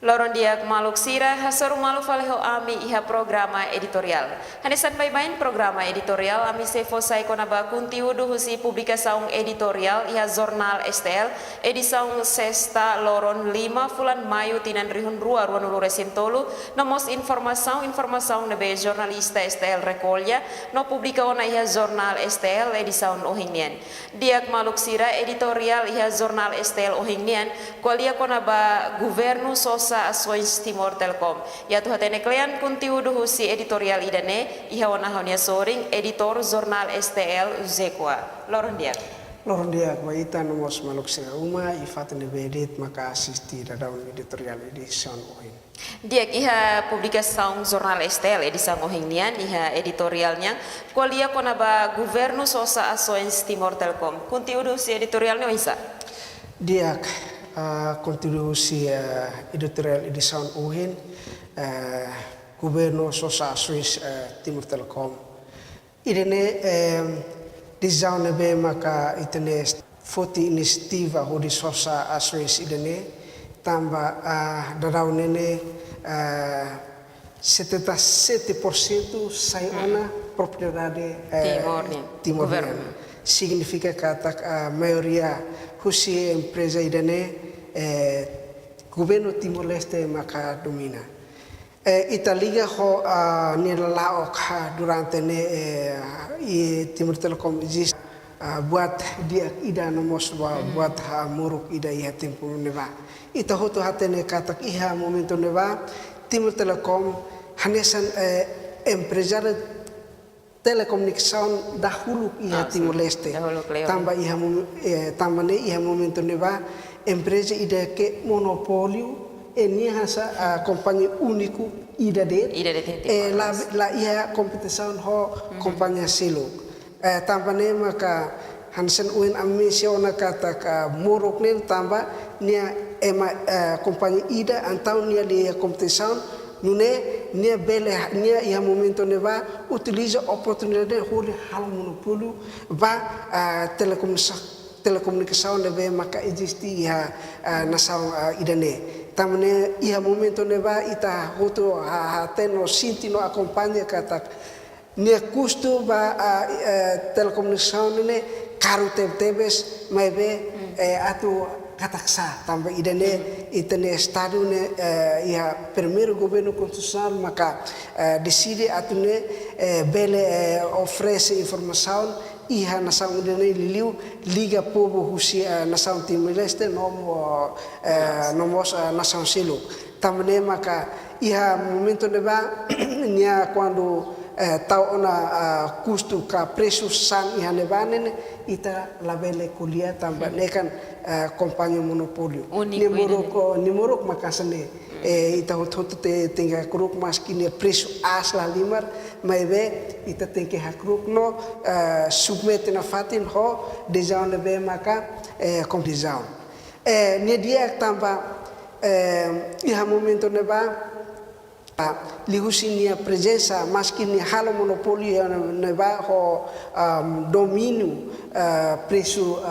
Loron diak maluk sira hasoru malu faleho ami iha programa editorial. Hanesan bain programa editorial ami sefo sai konaba kunti wudu husi publikasaung editorial iha jurnal STL edisaung sesta loron 5 bulan Mayu tinan rihun rua nulu resin tolu nomos informasaung nebe jurnalista STL rekolya no publika ona iha jurnal STL edisaung ohingnian. Diak maluk sira editorial iha jurnal STL ohingnian kualia konaba guvernu sosa Aswins Timor Telkom. Ya tuh hatene klean kunti wudu husi editorial idane iha wanahonya soring editor jurnal STL Zekwa. Loron dia waita nomos maluk sira uma ifatene bedit maka asisti daun editorial edison ohin. Dia iha publikasaung jurnal STL edison ohin nian iha editorialnya kualia konaba guvernu sosa Aswins Timor Telkom. Kunti wudu husi editorialnya isa. Dia kontribusi editorial edison uhin governo sosa Swiss Timor Telkom idene design be maka itene foti inisiativa hodi sosa Swiss idene tamba dadau nene 77% sai ona propriedade Timor significa kata maioria husi empresa idane governo Timor Leste maka domina. Italia ho nilalaok durante Timor Telkom exist buat dia ida nomos buat muruk ida iha tempo neva. Ita hoto hatene katak iha momento neva Timor Telkom hanesan empresário telekomunikasi dahulu iha Timor Leste. Tambah iha momento neva empresa ida ke monopólio ini hasa kompanyi uniku ida det la ia kompetisi ho kompanyi silo tambane maka hansen uin amisiona kata morok nih tambah nia ema kompanyi ida antau nia di kompetisi nune nia bele nia ia momento neva utiliza oportunidade hori hal monopólio va telekomunikasi nebe maka existi iha nasaung idane tamane iha momento neba ita hoto hateno sintino acompanha kata nia custo ba telekomunikasi ne karu tebes maibe atu kataksa tamba idane itane stadio ne iha primeiro governo constitucional maka decide atune bele oferece informação iha nasaung idane liliu liga povo husi nasaung Timor Leste nomos nasaung silo tamane maka iha momento neba nia quando tau ona custo ka preço sang iha nebanen ita labele kuliah tambah nekan kompanyi monopólio nimorok makasane ita hoto tenga kruk maskine preço asla limar maibe ita tenke hakruk no submete na fatin ho design be maka kom design ne dia tamba iha momento neba lihusinia presença maskine halo monopólio neba ho domínio preço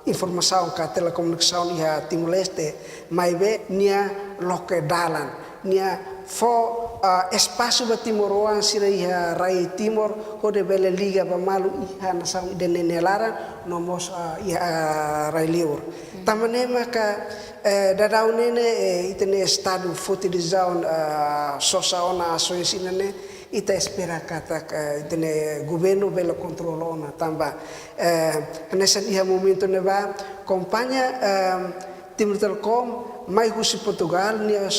informação ka telekomunikasi iha Timor Leste maibe nia loke dalan nia fo espaço ba Timoroan sira iha rai Timor hode bele liga ba malu iha nasaung idene nelara nomos iha rai liur tamane maka dadau nene itene estado fotilizão sosa ona Swiss inane ita espera kata itene governo bela controlona tamba nessa iha momento neba kompanyi Timor Telkom mai husi Portugal nia